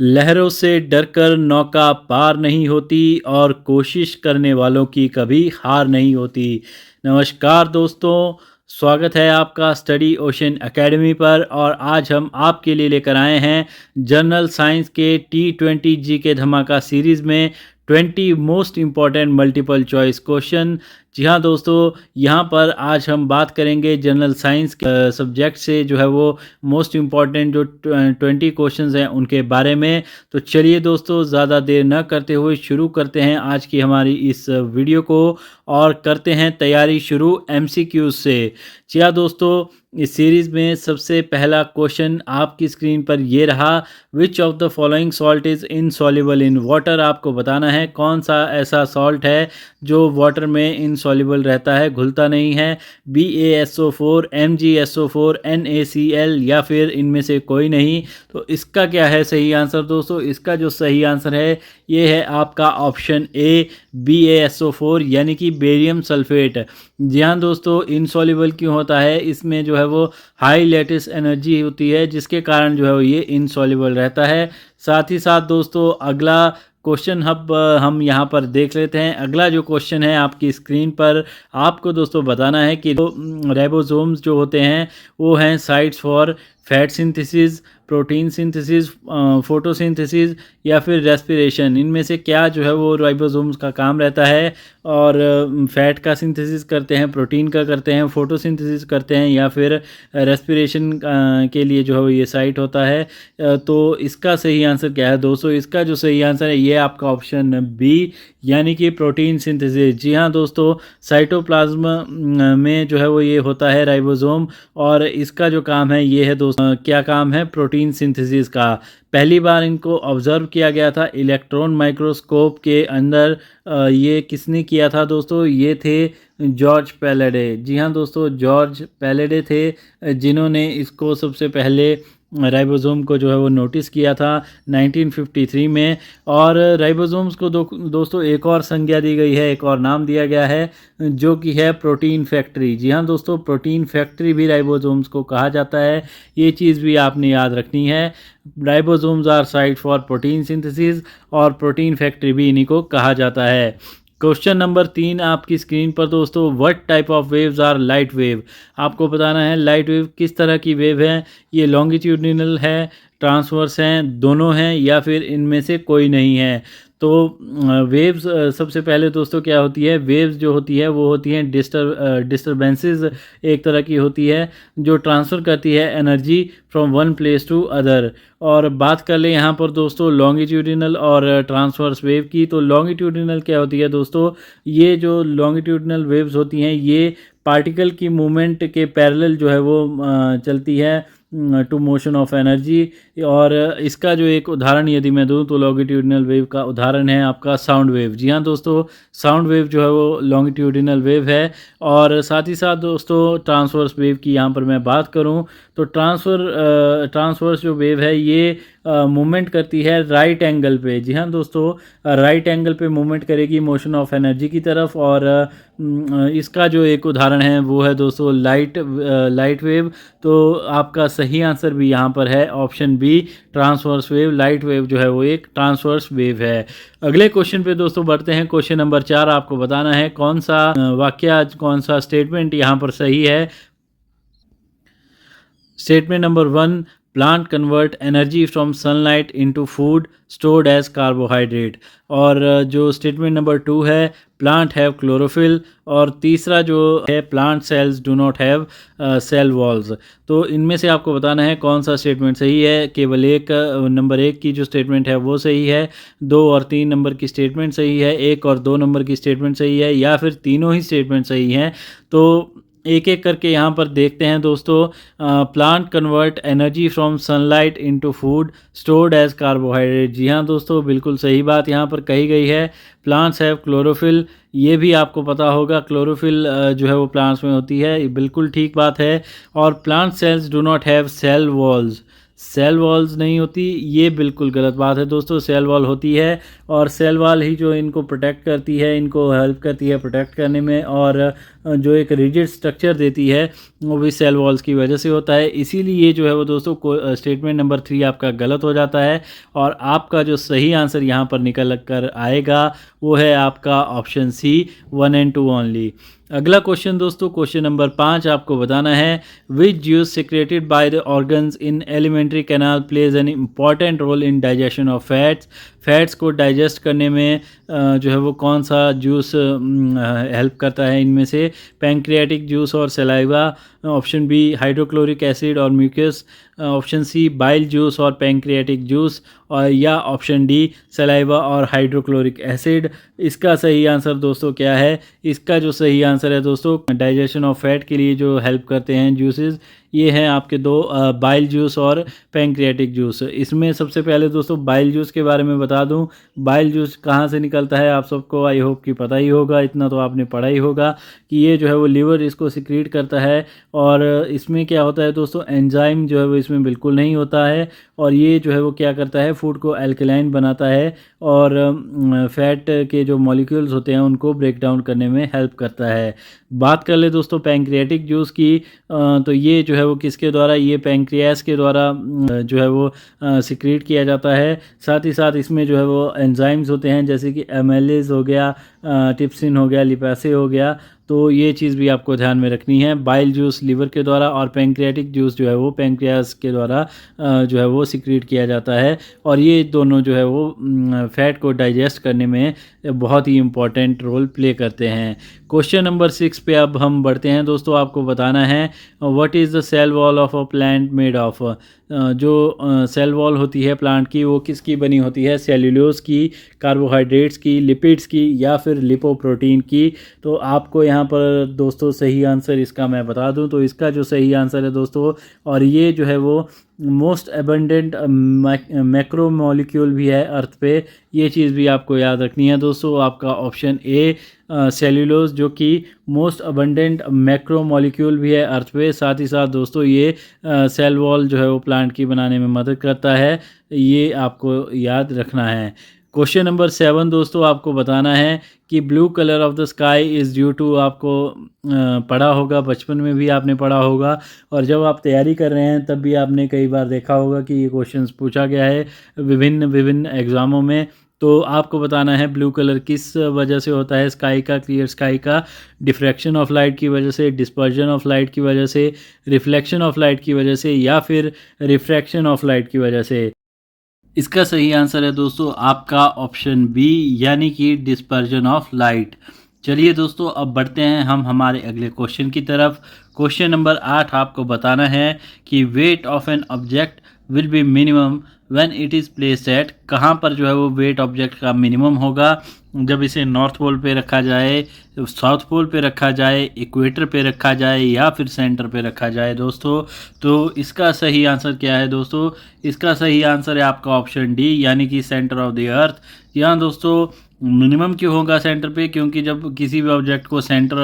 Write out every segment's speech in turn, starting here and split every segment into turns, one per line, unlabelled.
लहरों से डरकर नौका पार नहीं होती और कोशिश करने वालों की कभी हार नहीं होती। नमस्कार दोस्तों, स्वागत है आपका स्टडी ओशन एकेडमी पर। और आज हम आपके लिए लेकर आए हैं जनरल साइंस के T20 जी के धमाका सीरीज़ में 20 most important multiple choice question. जी हाँ दोस्तों, यहाँ पर आज हम बात करेंगे जनरल साइंस के सब्जेक्ट से जो है वो मोस्ट इम्पॉर्टेंट जो 20 क्वेश्चंस हैं उनके बारे में। तो चलिए दोस्तों, ज़्यादा देर न करते हुए शुरू करते हैं आज की हमारी इस वीडियो को और करते हैं तैयारी शुरू MCQs से। जी हाँ दोस्तों, इस सीरीज़ में सबसे पहला क्वेश्चन आपकी स्क्रीन पर ये रहा, which of the following salt is insoluble in water. आपको बताना है कौन सा ऐसा सॉल्ट है जो वाटर में इनसॉल्युबल रहता है, घुलता नहीं है। BaSO4, MgSO4, NaCl या फिर इनमें से कोई नहीं। तो इसका क्या है सही आंसर दोस्तों? इसका जो सही आंसर है ये है आपका ऑप्शन ए, BaSO4 यानी कि बेरियम सल्फेट। जी हाँ दोस्तों, इनसॉल्युबल क्यों होता है? इसमें जो है वो हाई लेटिस एनर्जी होती है जिसके कारण जो है वो ये इनसॉल्युबल रहता है। साथ ही साथ दोस्तों अगला क्वेश्चन हम यहाँ पर देख लेते हैं। अगला जो क्वेश्चन है आपकी स्क्रीन पर, आपको दोस्तों बताना है कि राइबोसोम्स जो होते हैं वो हैं sites for fat synthesis, protein synthesis, photosynthesis या फिर रेस्पिरेशन। इनमें से क्या जो है वो राइबोसोम्स का काम रहता है? और फैट का सिंथेसिस करते हैं, प्रोटीन का करते हैं, फोटोसिंथेसिस करते हैं या फिर रेस्पिरेशन के लिए जो है वो ये साइट होता है। तो इसका सही आंसर क्या है दोस्तों? इसका जो सही आंसर है ये आपका ऑप्शन बी यानी कि प्रोटीन सिंथेसिस। जी हाँ दोस्तों, साइटोप्लाज्म में जो है वो ये होता है राइबोसोम, और इसका जो काम है ये है दोस्तों, क्या काम है? प्रोटीन सिंथेसिस का। पहली बार इनको ऑब्जर्व किया गया था इलेक्ट्रॉन माइक्रोस्कोप के अंदर। ये किसने किया था दोस्तों? ये थे जॉर्ज पैलेडे। जी हाँ दोस्तों, जॉर्ज पैलेडे थे जिन्होंने इसको सबसे पहले राइबोसोम को जो है वो नोटिस किया था 1953 में। और राइबोसोम्स को दोस्तों एक और संज्ञा दी गई है, एक और नाम दिया गया है जो कि है प्रोटीन फैक्ट्री। जी हाँ दोस्तों, प्रोटीन फैक्ट्री भी राइबोसोम्स को कहा जाता है, ये चीज़ भी आपने याद रखनी है। Ribosomes are site for protein synthesis और प्रोटीन फैक्ट्री भी इन्हीं को कहा जाता है। क्वेश्चन नंबर 3 आपकी स्क्रीन पर दोस्तों, what type of waves are light wave. आपको बताना है लाइट वेव किस तरह की वेव है। ये लॉन्गिट्यूडिनल है, ट्रांसवर्स हैं, दोनों हैं या फिर इनमें से कोई नहीं है। तो वेव्स सबसे पहले दोस्तों क्या होती है? वेव्स जो होती है वो होती हैं डिस्टर्बेंसेस एक तरह की होती है जो ट्रांसफ़र करती है energy from one place to other. और बात कर लें यहाँ पर दोस्तों लॉन्गिट्यूडिनल और ट्रांसवर्स वेव की, तो लॉन्गिट्यूडिनल क्या होती है दोस्तों? ये जो लॉन्गिट्यूडिनल वेव्स होती हैं ये पार्टिकल की मूवमेंट के पैरेलल जो है वो चलती है टू मोशन ऑफ एनर्जी। और इसका जो एक उदाहरण यदि मैं दूं तो लॉन्गिट्यूडिनल वेव का उदाहरण है आपका साउंड वेव। जी हाँ दोस्तों, साउंड वेव जो है वो लॉन्गिट्यूडिनल वेव है। और साथ ही साथ दोस्तों ट्रांसवर्स वेव की यहाँ पर मैं बात करूँ तो ट्रांसवर्स जो वेव है ये मूवमेंट करती है राइट एंगल पे। जी हाँ दोस्तों, राइट एंगल पे मूवमेंट करेगी मोशन ऑफ एनर्जी की तरफ। और इसका जो एक उदाहरण है वो है दोस्तों लाइट वेव। तो आपका सही आंसर भी यहाँ पर है option B, transverse wave. Light wave जो है वो एक ट्रांसवर्स वेव है। अगले क्वेश्चन पे दोस्तों बढ़ते हैं। क्वेश्चन नंबर 4 आपको बताना है कौन सा वाक्य, कौन सा स्टेटमेंट यहाँ पर सही है। Statement number 1, plant convert energy from sunlight into food stored as carbohydrate. और जो स्टेटमेंट नंबर 2 है, प्लांट हैव क्लोरोफिल। और तीसरा जो है, plant cells do not have cell walls. तो इनमें से आपको बताना है कौन सा स्टेटमेंट सही है। केवल नंबर 1 की जो स्टेटमेंट है वो सही है, 2 और 3 नंबर की स्टेटमेंट सही है, 1 और 2 नंबर की स्टेटमेंट सही है, या फिर तीनों ही स्टेटमेंट सही हैं। तो एक एक करके यहाँ पर देखते हैं दोस्तों। Plant convert energy from sunlight into food stored as carbohydrate. जी हाँ दोस्तों, बिल्कुल सही बात यहाँ पर कही गई है। प्लांट्स हैव क्लोरोफिल, ये भी आपको पता होगा, क्लोरोफिल जो है वो प्लांट्स में होती है, ये बिल्कुल ठीक बात है। और plant cells do not have cell walls, cell walls नहीं होती, ये बिल्कुल गलत बात है दोस्तों, सेल वॉल होती है। और सेल वॉल ही जो इनको प्रोटेक्ट करती है, इनको हेल्प करती है प्रोटेक्ट करने में, और जो एक रिजिड स्ट्रक्चर देती है वो भी सेल वॉल्स की वजह से होता है। इसीलिए जो है वो दोस्तों को स्टेटमेंट नंबर 3 आपका गलत हो जाता है, और आपका जो सही आंसर यहाँ पर निकल कर आएगा वो है आपका ऑप्शन सी, 1 and 2 ओनली। अगला क्वेश्चन दोस्तों, क्वेश्चन नंबर 5 आपको बताना है, which juice secreted by the organs in alimentary canal plays an important role in digestion of fats. Fats को डाइजेस्ट करने में जो है वो कौन सा जूस हेल्प करता है इनमें से? पैंक्रियाटिक जूस और saliva, option B hydrochloric acid और mucus, option C bile juice और पैंक्रियाटिक जूस, और या ऑप्शन डी सलाइवा और हाइड्रोक्लोरिक एसिड। इसका सही आंसर दोस्तों क्या है? इसका जो सही आंसर है दोस्तों, डाइजेशन ऑफ फैट के लिए जो हेल्प करते हैं जूसेस, ये हैं आपके दो, बाइल जूस और पैंक्रियाटिक जूस। इसमें सबसे पहले दोस्तों बाइल जूस के बारे में बता दूं। बाइल जूस कहाँ से निकलता है आप सबको आई होप कि पता ही होगा, इतना तो आपने पढ़ा ही होगा कि ये जो है वो लिवर इसको सिक्रीट करता है, और इसमें क्या होता है दोस्तों, एंजाइम जो है वो इसमें बिल्कुल नहीं होता है, और ये जो है वो क्या करता है, फूड को अल्कलाइन बनाता है और फैट के जो मॉलिक्यूल्स होते हैं उनको ब्रेक डाउन करने में हेल्प करता है। बात कर ले दोस्तों पैंक्रियाटिक जूस की, तो ये जो है वो किसके द्वारा, ये पैंक्रियास के द्वारा जो है वो सिक्रीट किया जाता है। साथ ही साथ इसमें जो है वो एंजाइम्स होते हैं, जैसे कि एमेलेज हो गया, टिप्सिन हो गया, लिपासे हो गया, तो ये चीज़ भी आपको ध्यान में रखनी है। बाइल जूस लिवर के द्वारा और पैंक्रियाटिक जूस जो है वो पैंक्रियास के द्वारा जो है वो सिक्रीट किया जाता है, और ये दोनों जो है वो फैट को डाइजेस्ट करने में बहुत ही इम्पॉर्टेंट रोल प्ले करते हैं। क्वेश्चन नंबर 6 पे अब हम बढ़ते हैं दोस्तों। आपको बताना है, what is the cell wall of a plant made of. जो सेल वॉल होती है प्लांट की वो किसकी बनी होती है? सेल्यूलोज की, कार्बोहाइड्रेट्स की, लिपिड्स की, या फिर लिपोप्रोटीन की। तो आपको यहाँ पर दोस्तों सही आंसर इसका मैं बता दूं, तो इसका जो सही आंसर है दोस्तों, और ये जो है वो मोस्ट एबंडेंट मैक्रो मॉलिक्यूल भी है अर्थ पे, ये चीज़ भी आपको याद रखनी है दोस्तों। आपका ऑप्शन ए सेल्यूलोज, जो कि मोस्ट अबंडेंट मैक्रो मॉलिक्यूल भी है अर्थ पे, साथ ही साथ दोस्तों ये सेल वॉल जो है वो प्लांट की बनाने में मदद करता है, ये आपको याद रखना है। क्वेश्चन नंबर 7 दोस्तों, आपको बताना है कि blue colour of the sky is due to, आपको पढ़ा होगा, बचपन में भी आपने पढ़ा होगा, और जब आप तैयारी कर रहे हैं तब भी आपने कई बार देखा होगा कि ये क्वेश्चंस पूछा गया है विभिन्न एग्ज़ामों में। तो आपको बताना है ब्लू कलर किस वजह से होता है स्काई का, क्लियर स्काई का? डिफ्रैक्शन ऑफ लाइट की वजह से, डिस्पर्जन ऑफ लाइट की वजह से, रिफ्लेक्शन ऑफ लाइट की वजह से, या फिर रिफ्रैक्शन ऑफ लाइट की वजह से? इसका सही आंसर है दोस्तों आपका ऑप्शन बी, यानी कि डिस्पर्जन ऑफ लाइट। चलिए दोस्तों अब बढ़ते हैं हम हमारे अगले क्वेश्चन की तरफ। क्वेश्चन नंबर 8 आपको बताना है कि weight of an object will be minimum when it is placed at. कहाँ पर जो है वो वेट ऑब्जेक्ट का मिनिमम होगा? जब इसे नॉर्थ पोल पे रखा जाए, साउथ पोल पे रखा जाए, इक्वेटर पे रखा जाए, या फिर सेंटर पे रखा जाए दोस्तों। तो इसका सही आंसर क्या है दोस्तों? इसका सही आंसर है आपका ऑप्शन डी, यानी कि सेंटर ऑफ द अर्थ। यहाँ दोस्तों मिनिमम क्यों होगा सेंटर पे? क्योंकि जब किसी भी ऑब्जेक्ट को सेंटर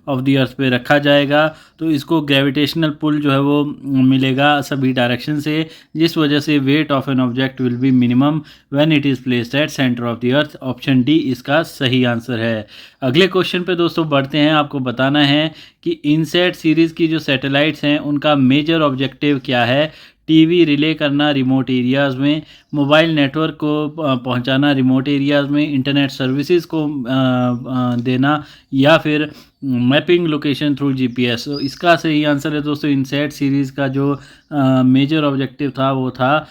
ऑफ द अर्थ पे रखा जाएगा तो इसको ग्रेविटेशनल पुल जो है वो मिलेगा सभी डायरेक्शन से, जिस वजह से weight of an object will be minimum when it is placed at centre of the earth. Option D इसका सही आंसर है। अगले क्वेश्चन पे दोस्तों बढ़ते हैं। आपको बताना है कि इनसैट सीरीज़ की जो सैटेलाइट्स हैं उनका मेजर ऑब्जेक्टिव क्या है? टीवी रिले करना रिमोट एरियाज़ में, मोबाइल नेटवर्क को पहुंचाना रिमोट एरियाज़ में, इंटरनेट सर्विसेज को देना, या फिर मैपिंग लोकेशन थ्रू जीपीएस। तो इसका सही आंसर है दोस्तों इनसैट सीरीज़ का जो मेजर ऑब्जेक्टिव था वो था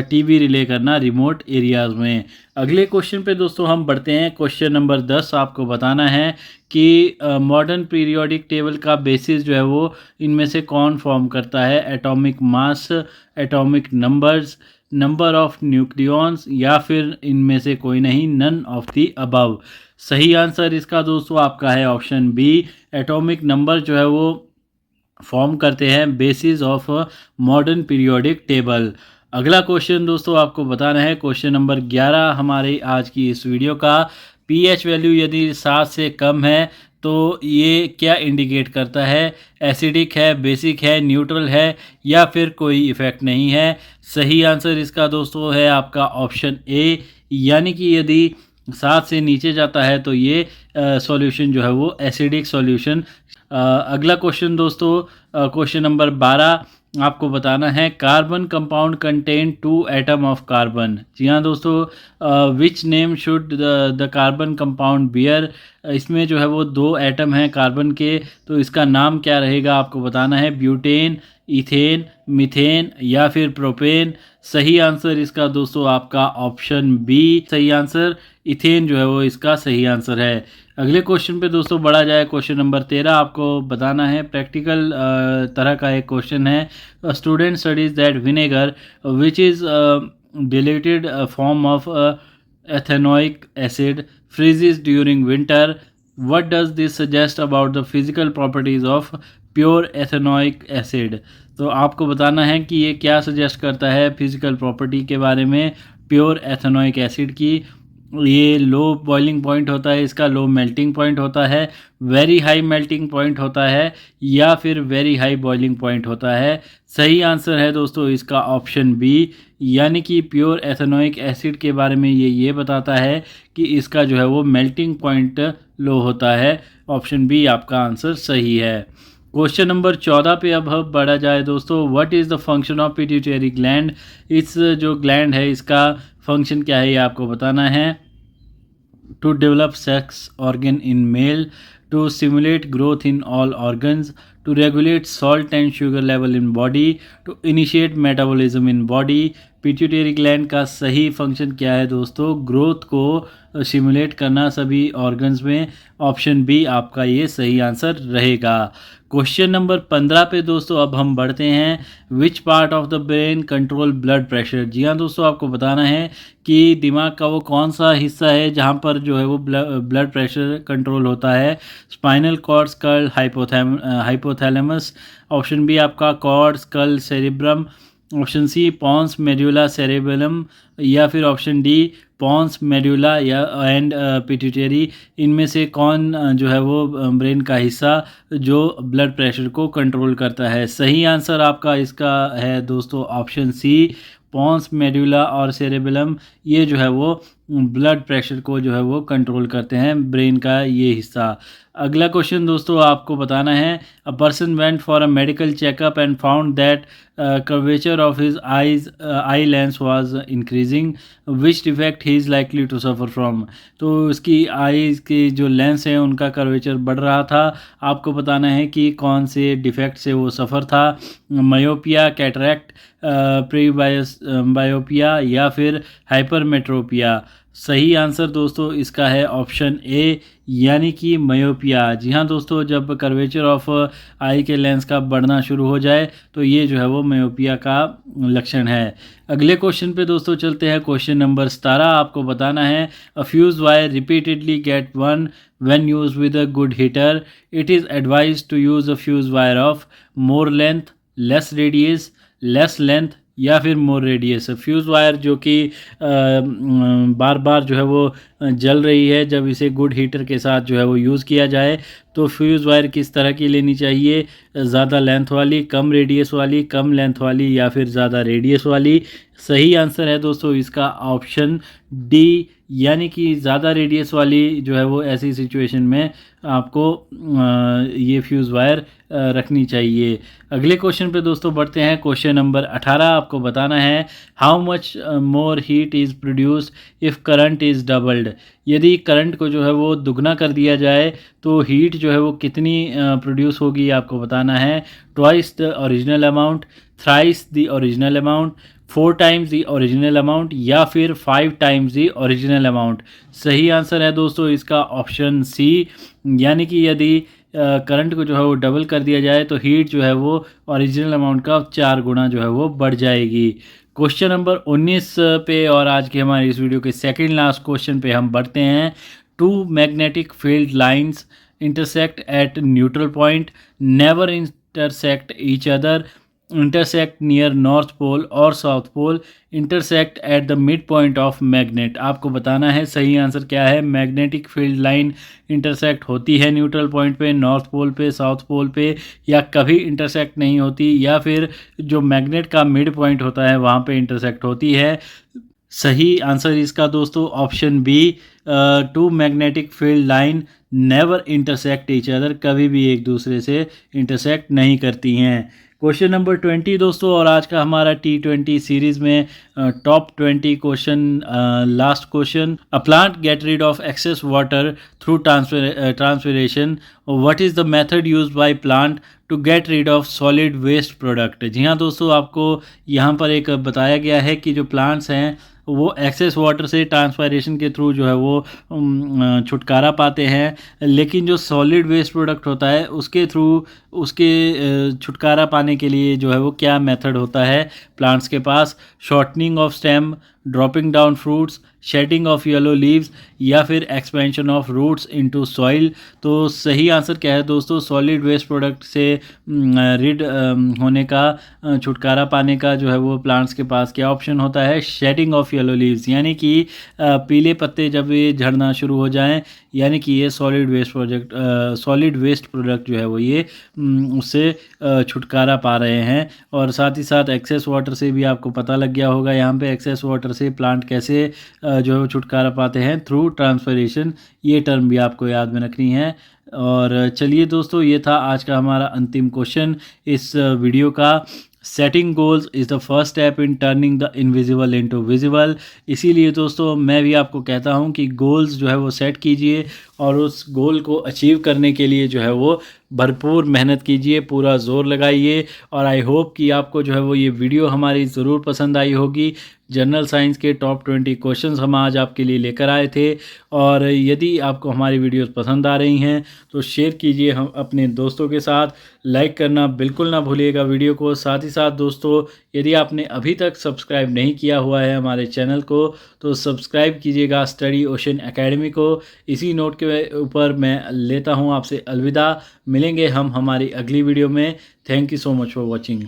टीवी रिले करना रिमोट एरियाज़ में। अगले क्वेश्चन पे दोस्तों हम बढ़ते हैं। क्वेश्चन नंबर 10 आपको बताना है कि मॉडर्न पीरियोडिक टेबल का बेसिस जो है वो इनमें से कौन फॉर्म करता है? Atomic mass, atomic numbers, number of nucleons, या फिर इनमें से कोई नहीं, नन ऑफ द अबव। सही आंसर इसका दोस्तों आपका है ऑप्शन बी, एटॉमिक नंबर जो है वो फॉर्म करते हैं basis of modern periodic table. अगला क्वेश्चन दोस्तों आपको बताना है, क्वेश्चन नंबर 11 हमारे आज की इस वीडियो का। पीएच वैल्यू यदि 7 से कम है तो ये क्या इंडिकेट करता है? एसिडिक है, बेसिक है, न्यूट्रल है, या फिर कोई इफ़ेक्ट नहीं है? सही आंसर इसका दोस्तों है आपका ऑप्शन ए, यानी कि यदि 7 से नीचे जाता है तो ये सॉल्यूशन जो है वो एसिडिक सॉल्यूशन। अगला क्वेश्चन दोस्तों, क्वेश्चन नंबर 12 आपको बताना है carbon compound contain 2 atom of carbon. जी हाँ दोस्तों, which name should the carbon compound bear. इसमें जो है वो 2 एटम हैं कार्बन के, तो इसका नाम क्या रहेगा आपको बताना है। ब्यूटेन, इथेन, मीथेन या फिर प्रोपेन। सही आंसर इसका दोस्तों आपका ऑप्शन बी सही आंसर, इथेन जो है वो इसका सही आंसर है। अगले क्वेश्चन पे दोस्तों बढ़ा जाए, क्वेश्चन नंबर 13 आपको बताना है। प्रैक्टिकल तरह का एक क्वेश्चन है। Student studies that vinegar which is diluted form of ethanoic acid freezes during winter. What does this suggest about the physical properties of pure ethanoic acid? तो आपको बताना है कि ये क्या सजेस्ट करता है फिजिकल प्रॉपर्टी के बारे में प्योर एथेनोइक एसिड की। ये लो बॉइलिंग पॉइंट होता है, इसका लो मेल्टिंग पॉइंट होता है, वेरी हाई मेल्टिंग पॉइंट होता है या फिर वेरी हाई बॉइलिंग पॉइंट होता है। सही आंसर है दोस्तों इसका ऑप्शन बी, यानी कि प्योर एथेनोइक एसिड के बारे में ये बताता है कि इसका जो है वो मेल्टिंग पॉइंट लो होता है। ऑप्शन बी आपका आंसर सही है। क्वेश्चन नंबर 14 पे अब बढ़ा जाए दोस्तों। What is the function of pituitary gland. इस जो ग्लैंड है इसका फंक्शन क्या है ये आपको बताना है। To develop sex organ in male, to stimulate growth in all organs, to regulate salt and sugar level in body, to initiate metabolism in body. Pituitary gland का सही फंक्शन क्या है दोस्तों। ग्रोथ को स्टिमुलेट करना सभी ऑर्गन्स में। Option B आपका ये सही आंसर रहेगा। क्वेश्चन नंबर 15 पे दोस्तों अब हम बढ़ते हैं। Which part of the brain control blood pressure. जी हाँ दोस्तों, आपको बताना है कि दिमाग का वो कौन सा हिस्सा है जहाँ पर जो है वो ब्लड प्रेशर कंट्रोल होता है। Spinal cord, skull, hypothalamus. Option B आपका cord, skull, cerebrum. Option C pons, medulla, cerebellum या फिर ऑप्शन डी पॉन्स, मेड्यूला या एंड पिट्यूटरी। इनमें से कौन जो है वो ब्रेन का हिस्सा जो ब्लड प्रेशर को कंट्रोल करता है। सही आंसर आपका इसका है दोस्तों ऑप्शन सी, पॉन्स, मेड्यूला और सेरेबेलम। ये जो है वो ब्लड प्रेशर को जो है वो कंट्रोल करते हैं, ब्रेन का ये हिस्सा। अगला क्वेश्चन दोस्तों आपको बताना है। A person went for a medical checkup and found that curvature of his eye lens was increasing, which defect he is likely to suffer from. तो उसकी आईज की जो लेंस है उनका कर्वेचर बढ़ रहा था। आपको बताना है कि कौन से डिफेक्ट से वो सफ़र था। मायोपिया, कैटरैक्ट, बायोपिया या फिर हाइपरमेट्रोपिया। सही आंसर दोस्तों इसका है ऑप्शन ए, यानी कि मायोपिया। जी हाँ दोस्तों, जब कर्वेचर ऑफ आई के लेंस का बढ़ना शुरू हो जाए तो ये जो है वो मायोपिया का लक्षण है। अगले क्वेश्चन पे दोस्तों चलते हैं। क्वेश्चन नंबर 17 आपको बताना है। अ fuse wire repeatedly get one when used with a good heater. It is advised to use a fuse wire of more length, less radius, less length या फिर मोर रेडियस। फ्यूज़ वायर जो कि बार बार जो है वो जल रही है, जब इसे गुड हीटर के साथ जो है वो यूज़ किया जाए तो फ्यूज़ वायर किस तरह की लेनी चाहिए। ज़्यादा लेंथ वाली, कम रेडियस वाली, कम लेंथ वाली या फिर ज़्यादा रेडियस वाली। सही आंसर है दोस्तों इसका ऑप्शन डी, यानी कि ज़्यादा रेडियस वाली जो है वो ऐसी सिचुएशन में आपको ये फ्यूज़ वायर रखनी चाहिए। अगले क्वेश्चन पे दोस्तों बढ़ते हैं। क्वेश्चन नंबर 18 आपको बताना है। How much more heat is produce if current is doubled. यदि करंट को जो है वो दुगना कर दिया जाए तो हीट जो है वो कितनी प्रोड्यूस होगी आपको बताना है। Twice the original amount, thrice the original amount, 4 times the original amount या फिर 5 टाइम्स द ओरिजिनल अमाउंट। सही आंसर है दोस्तों इसका ऑप्शन सी, यानी कि यदि करंट को जो है वो डबल कर दिया जाए तो हीट जो है वो ओरिजिनल अमाउंट का 4 गुना जो है वो बढ़ जाएगी। क्वेश्चन नंबर 19 पे और आज की हमारी इस वीडियो के सेकंड लास्ट क्वेश्चन पे हम बढ़ते हैं। 2 magnetic field lines intersect at neutral point, never intersect each other, intersect near north pole और south pole, intersect at the mid point of magnet. आपको बताना है सही आंसर क्या है। मैग्नेटिक फील्ड लाइन इंटरसेक्ट होती है न्यूट्रल पॉइंट पे, नॉर्थ पोल पे, साउथ पोल पे, या कभी इंटरसेक्ट नहीं होती, या फिर जो मैग्नेट का मिड पॉइंट होता है वहाँ पे इंटरसेक्ट होती है। सही आंसर इसका दोस्तों option B, two magnetic field line never intersect each other, कभी भी एक दूसरे से इंटरसेक्ट नहीं करती हैं। क्वेश्चन नंबर 20 दोस्तों, और आज का हमारा T20 सीरीज़ में top 20 question, last question. A plant get rid of excess water through transpiration, what is the method used by plant to get rid of solid waste product. जी हाँ दोस्तों, आपको यहाँ पर एक बताया गया है कि जो प्लांट्स हैं वो एक्सेस वाटर से ट्रांसपायरेशन के थ्रू जो है वो छुटकारा पाते हैं, लेकिन जो सॉलिड वेस्ट प्रोडक्ट होता है उसके थ्रू उसके छुटकारा पाने के लिए जो है वो क्या मेथड होता है प्लांट्स के पास। Shortening of stem, dropping down fruits, shedding of yellow leaves, या फिर expansion of roots into soil. तो सही आंसर क्या है दोस्तों, सॉलिड वेस्ट प्रोडक्ट से रिड होने का, छुटकारा पाने का जो है वो प्लांट्स के पास क्या ऑप्शन होता है, शेडिंग ऑफ येलो लीव्स, यानी कि पीले पत्ते जब ये झड़ना शुरू हो जाएं, यानी कि ये सॉलिड वेस्ट प्रोडक्ट जो है वो ये उससे छुटकारा पा रहे हैं। और साथ ही साथ एक्सेस वाटर से भी आपको पता लग गया होगा यहाँ पे एक्सेस वाटर से प्लांट कैसे जो है वो छुटकारा पाते हैं, थ्रू ट्रांसपिरेशन। ये टर्म भी आपको याद में रखनी है। और चलिए दोस्तों, ये था आज का हमारा अंतिम क्वेश्चन इस वीडियो का। Setting goals is the first step in turning the invisible into visible. इसीलिए दोस्तों मैं भी आपको कहता हूँ कि गोल्स जो है वो सेट कीजिए और उस गोल को अचीव करने के लिए जो है वो भरपूर मेहनत कीजिए, पूरा ज़ोर लगाइए। और आई होप कि आपको जो है वो ये वीडियो हमारी ज़रूर पसंद आई होगी। जनरल साइंस के टॉप 20 क्वेश्चंस हम आज आपके लिए लेकर आए थे। और यदि आपको हमारी वीडियोस पसंद आ रही हैं तो शेयर कीजिए हम अपने दोस्तों के साथ, लाइक करना बिल्कुल ना भूलिएगा वीडियो को। साथ ही साथ दोस्तों, यदि आपने अभी तक सब्सक्राइब नहीं किया हुआ है हमारे चैनल को तो सब्सक्राइब कीजिएगा स्टडी ओशन एकेडमी को। इसी नोट के ऊपर मैं लेता हूँ आपसे अलविदा। मिलेंगे हम हमारी अगली वीडियो में। Thank you so much for watching.